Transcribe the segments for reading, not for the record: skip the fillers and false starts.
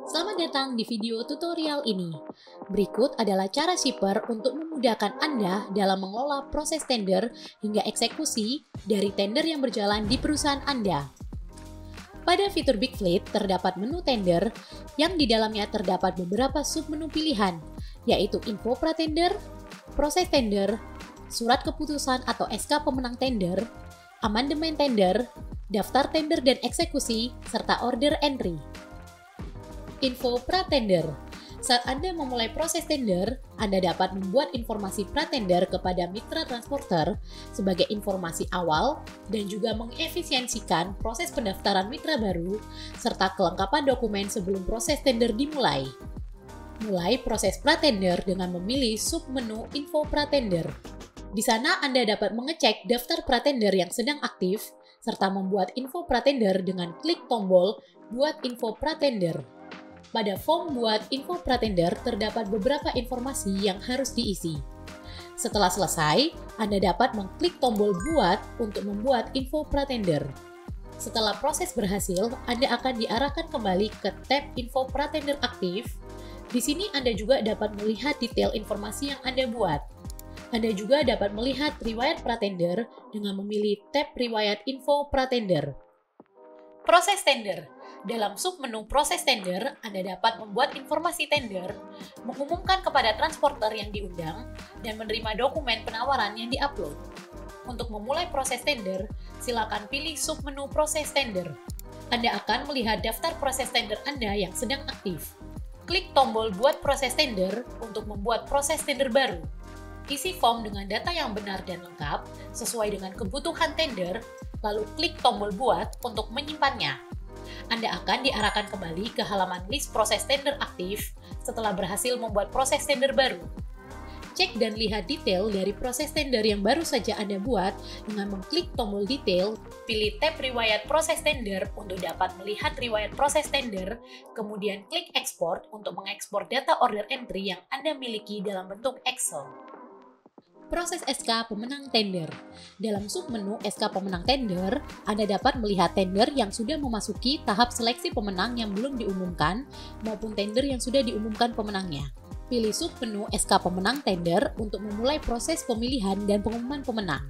Selamat datang di video tutorial ini. Berikut adalah cara shipper untuk memudahkan Anda dalam mengelola proses tender hingga eksekusi dari tender yang berjalan di perusahaan Anda. Pada fitur Big Fleet terdapat menu tender yang di dalamnya terdapat beberapa submenu pilihan, yaitu info pratender, proses tender, surat keputusan atau SK pemenang tender, amandemen tender, daftar tender dan eksekusi, serta order entry. Info pratender. Saat Anda memulai proses tender, Anda dapat membuat informasi pratender kepada mitra transporter sebagai informasi awal dan juga mengefisiensikan proses pendaftaran mitra baru serta kelengkapan dokumen sebelum proses tender dimulai. Mulai proses pratender dengan memilih submenu info pratender. Di sana Anda dapat mengecek daftar pratender yang sedang aktif serta membuat info pratender dengan klik tombol "Buat info pratender". Pada form buat info pratender terdapat beberapa informasi yang harus diisi. Setelah selesai, Anda dapat mengklik tombol buat untuk membuat info pratender. Setelah proses berhasil, Anda akan diarahkan kembali ke tab info pratender aktif. Di sini Anda juga dapat melihat detail informasi yang Anda buat. Anda juga dapat melihat riwayat pratender dengan memilih tab riwayat info pratender. Proses tender. Dalam submenu proses tender, Anda dapat membuat informasi tender, mengumumkan kepada transporter yang diundang, dan menerima dokumen penawaran yang diupload. Untuk memulai proses tender, silakan pilih submenu proses tender. Anda akan melihat daftar proses tender Anda yang sedang aktif. Klik tombol Buat proses tender untuk membuat proses tender baru. Isi form dengan data yang benar dan lengkap sesuai dengan kebutuhan tender, lalu klik tombol Buat untuk menyimpannya. Anda akan diarahkan kembali ke halaman list proses tender aktif setelah berhasil membuat proses tender baru. Cek dan lihat detail dari proses tender yang baru saja Anda buat dengan mengklik tombol detail, pilih tab riwayat proses tender untuk dapat melihat riwayat proses tender, kemudian klik ekspor untuk mengekspor data order entry yang Anda miliki dalam bentuk Excel. Proses SK pemenang tender. Dalam submenu SK pemenang tender, Anda dapat melihat tender yang sudah memasuki tahap seleksi pemenang yang belum diumumkan maupun tender yang sudah diumumkan pemenangnya. Pilih submenu SK pemenang tender untuk memulai proses pemilihan dan pengumuman pemenang.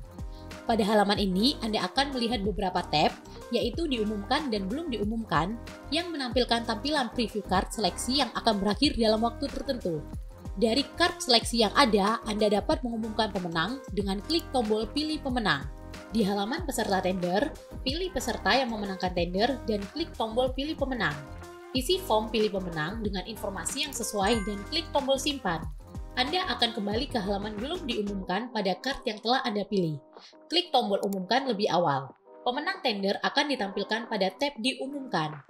Pada halaman ini, Anda akan melihat beberapa tab, yaitu diumumkan dan belum diumumkan, yang menampilkan tampilan preview card seleksi yang akan berakhir dalam waktu tertentu. Dari card seleksi yang ada, Anda dapat mengumumkan pemenang dengan klik tombol Pilih Pemenang. Di halaman peserta tender, pilih peserta yang memenangkan tender dan klik tombol Pilih Pemenang. Isi form Pilih Pemenang dengan informasi yang sesuai dan klik tombol Simpan. Anda akan kembali ke halaman belum diumumkan pada card yang telah Anda pilih. Klik tombol Umumkan lebih awal. Pemenang tender akan ditampilkan pada tab Diumumkan.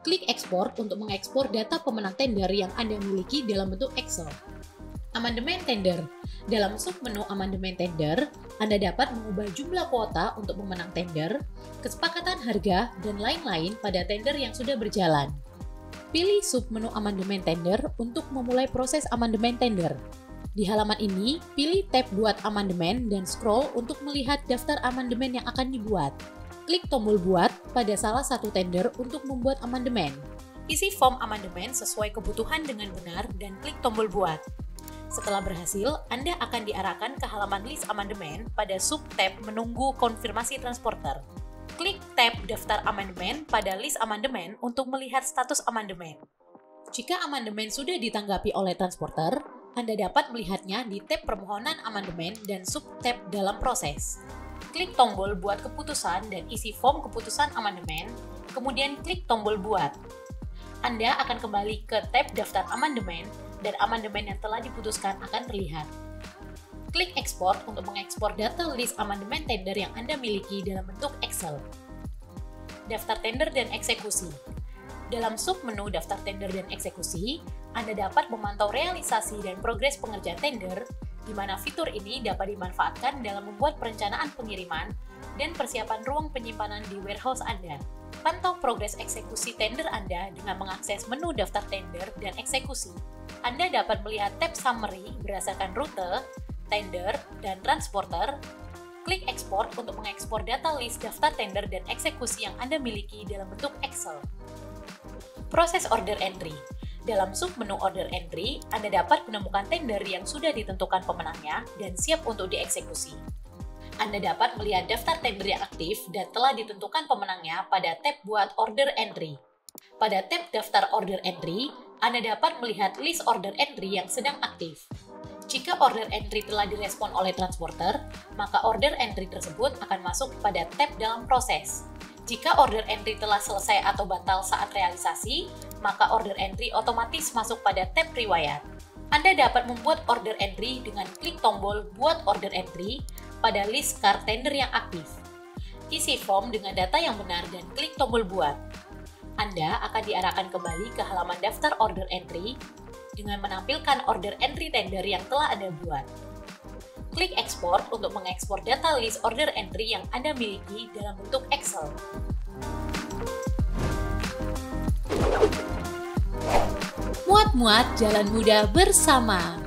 Klik ekspor untuk mengekspor data pemenang tender yang Anda miliki dalam bentuk Excel. Amandemen tender. Dalam submenu amandemen tender, Anda dapat mengubah jumlah kuota untuk pemenang tender, kesepakatan harga, dan lain-lain pada tender yang sudah berjalan. Pilih submenu amandemen tender untuk memulai proses amandemen tender. Di halaman ini, pilih tab Buat Amandemen dan scroll untuk melihat daftar amandemen yang akan dibuat. Klik tombol Buat pada salah satu tender untuk membuat amandemen. Isi form amandemen sesuai kebutuhan dengan benar dan klik tombol Buat. Setelah berhasil, Anda akan diarahkan ke halaman list amandemen pada sub-tab Menunggu Konfirmasi Transporter. Klik tab Daftar Amandemen pada list amandemen untuk melihat status amandemen. Jika amandemen sudah ditanggapi oleh transporter, Anda dapat melihatnya di tab Permohonan Amandemen dan sub-tab Dalam Proses. Klik tombol Buat Keputusan dan isi form keputusan amandemen, kemudian klik tombol Buat. Anda akan kembali ke tab Daftar Amandemen dan amandemen yang telah diputuskan akan terlihat. Klik Ekspor untuk mengekspor data list amandemen tender yang Anda miliki dalam bentuk Excel. Daftar tender dan eksekusi. Dalam submenu Daftar tender dan eksekusi, Anda dapat memantau realisasi dan progres pengerjaan tender, di mana fitur ini dapat dimanfaatkan dalam membuat perencanaan pengiriman dan persiapan ruang penyimpanan di warehouse Anda. Pantau progres eksekusi tender Anda dengan mengakses menu daftar tender dan eksekusi. Anda dapat melihat tab Summary berdasarkan rute, tender, dan transporter. Klik ekspor untuk mengekspor data list daftar tender dan eksekusi yang Anda miliki dalam bentuk Excel. Proses order entry. Dalam submenu order entry, Anda dapat menemukan tender yang sudah ditentukan pemenangnya dan siap untuk dieksekusi. Anda dapat melihat daftar tender yang aktif dan telah ditentukan pemenangnya pada tab Buat Order Entry. Pada tab Daftar Order Entry, Anda dapat melihat list order entry yang sedang aktif. Jika order entry telah direspon oleh transporter, maka order entry tersebut akan masuk pada tab Dalam Proses. Jika order entry telah selesai atau batal saat realisasi, maka order entry otomatis masuk pada tab Riwayat. Anda dapat membuat order entry dengan klik tombol Buat Order Entry pada list card tender yang aktif. Isi form dengan data yang benar dan klik tombol Buat. Anda akan diarahkan kembali ke halaman daftar order entry dengan menampilkan order entry tender yang telah Anda buat. Klik Export untuk mengekspor data list order entry yang Anda miliki dalam bentuk Excel. Muat-muat jalan muda bersama.